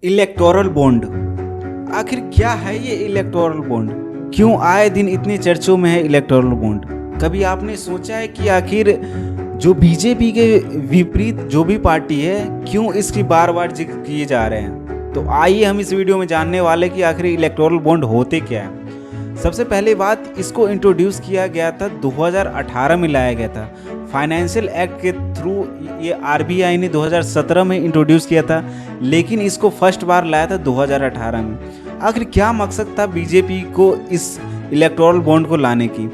Electoral bond. आखिर क्या है ये इलेक्टोरल बॉन्ड? क्यों आए दिन इतने चर्चों में है इलेक्टोरल बॉन्ड? कभी आपने सोचा है कि आखिर जो बीजेपी के विपरीत जो भी पार्टी है, क्यों इसकी बार बार जिक्र किए जा रहे हैं? तो आइए हम इस वीडियो में जानने वाले कि आखिर इलेक्टोरल बॉन्ड होते क्या है। सबसे पहले बात, इसको इंट्रोड्यूस किया गया था 2018 में लाया गया था फाइनेंशियल एक्ट के थ्रू। ये आरबीआई ने 2017 में इंट्रोड्यूस किया था, लेकिन इसको फर्स्ट बार लाया था 2018 में। आखिर क्या मकसद था बीजेपी को इस इलेक्टोरल बॉन्ड को लाने की?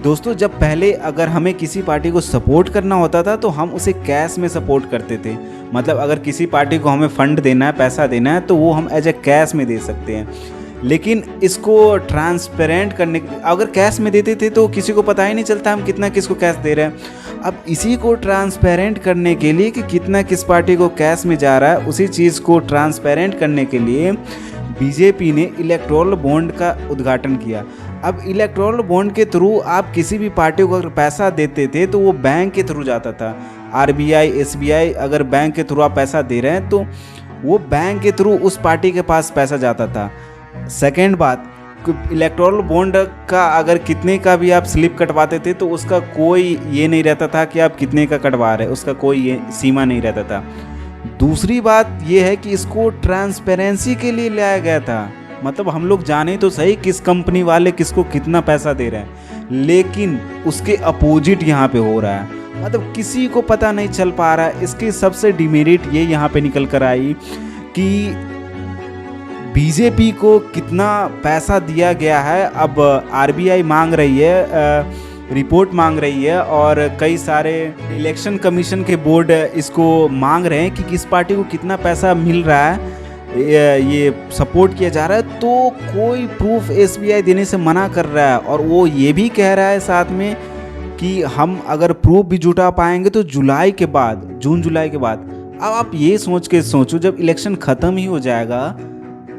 दोस्तों, जब पहले अगर हमें किसी पार्टी को सपोर्ट करना होता था तो हम उसे कैश में सपोर्ट करते थे। मतलब अगर किसी पार्टी को हमें फंड देना है, पैसा देना है, तो वो हम एज ए कैश में दे सकते हैं। लेकिन इसको ट्रांसपेरेंट करने के, अगर कैश में देते थे तो किसी को पता ही नहीं चलता हम कितना किसको कैश दे रहे हैं। अब इसी को ट्रांसपेरेंट करने के लिए कि कितना किस पार्टी को कैश में जा रहा है, उसी चीज़ को ट्रांसपेरेंट करने के लिए बीजेपी ने इलेक्टोरल बॉन्ड का उद्घाटन किया। अब इलेक्टोरल बॉन्ड के थ्रू आप किसी भी पार्टी को अगर पैसा देते थे तो वो बैंक के थ्रू जाता था। आरबीआई, एसबीआई, अगर बैंक के थ्रू आप पैसा दे रहे हैं तो वो बैंक के थ्रू उस पार्टी के पास पैसा जाता था। सेकेंड बात, इलेक्टोरल बॉन्ड का अगर कितने का भी आप स्लिप कटवाते थे तो उसका कोई ये नहीं रहता था कि आप कितने का कटवा रहे हैं, उसका कोई ये सीमा नहीं रहता था। दूसरी बात ये है कि इसको ट्रांसपेरेंसी के लिए लाया गया था। मतलब हम लोग जाने तो सही किस कंपनी वाले किसको कितना पैसा दे रहे हैं, लेकिन उसके अपोजिट यहाँ पे हो रहा है। मतलब किसी को पता नहीं चल पा रहा है। इसकी सबसे डिमेरिट ये यहाँ पे निकल कर आई कि बीजेपी को कितना पैसा दिया गया है। अब आरबीआई मांग रही है, रिपोर्ट मांग रही है, और कई सारे इलेक्शन कमीशन के बोर्ड इसको मांग रहे हैं कि किस पार्टी को कितना पैसा मिल रहा है, ये सपोर्ट किया जा रहा है। तो कोई प्रूफ एसबीआई देने से मना कर रहा है, और वो ये भी कह रहा है साथ में कि हम अगर प्रूफ भी जुटा पाएंगे तो जुलाई के बाद, जून जुलाई के बाद। अब आप ये सोच के सोचो, जब इलेक्शन ख़त्म ही हो जाएगा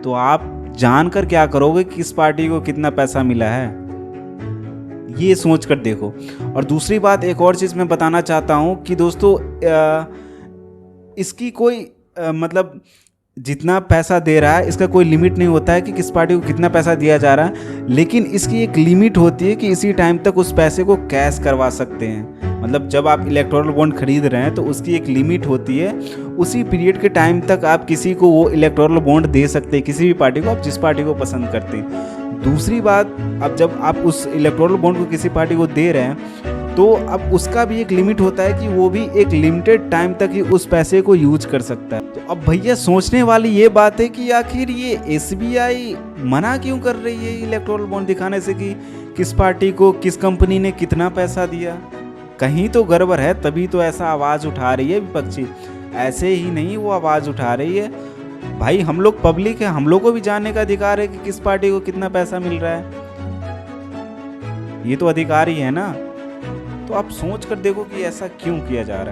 तो आप जानकर क्या करोगे कि किस पार्टी को कितना पैसा मिला है, ये सोच कर देखो। और दूसरी बात, एक और चीज़ मैं बताना चाहता हूँ कि दोस्तों, इसकी कोई मतलब जितना पैसा दे रहा है इसका कोई लिमिट नहीं होता है कि किस पार्टी को कितना पैसा दिया जा रहा है, लेकिन इसकी एक लिमिट होती है कि इसी टाइम तक उस पैसे को कैश करवा सकते हैं। मतलब जब आप इलेक्टोरल बॉन्ड खरीद रहे हैं तो उसकी एक लिमिट होती है, उसी पीरियड के टाइम तक आप किसी को वो इलेक्टोरल बॉन्ड दे सकते हैं, किसी भी पार्टी को, आप जिस पार्टी को पसंद करते हैं। दूसरी बात, अब जब आप उस इलेक्टोरल बॉन्ड को किसी पार्टी को दे रहे हैं तो अब उसका भी एक लिमिट होता है कि वो भी एक लिमिटेड टाइम तक ही उस पैसे को यूज कर सकता है। तो अब भैया सोचने वाली ये बात है कि आखिर ये एसबीआई मना क्यों कर रही है इलेक्टोरल बॉन्ड दिखाने से कि किस पार्टी को किस कंपनी ने कितना पैसा दिया? कहीं तो गड़बड़ है, तभी तो ऐसा आवाज़ उठा रही है विपक्षी। ऐसे ही नहीं वो आवाज़ उठा रही है। भाई हम लोग पब्लिक है, हम लोग को भी जानने का अधिकार है कि किस पार्टी को कितना पैसा मिल रहा है। ये तो अधिकार ही है ना। तो आप सोच कर देखो कि ऐसा क्यों किया जा रहा है।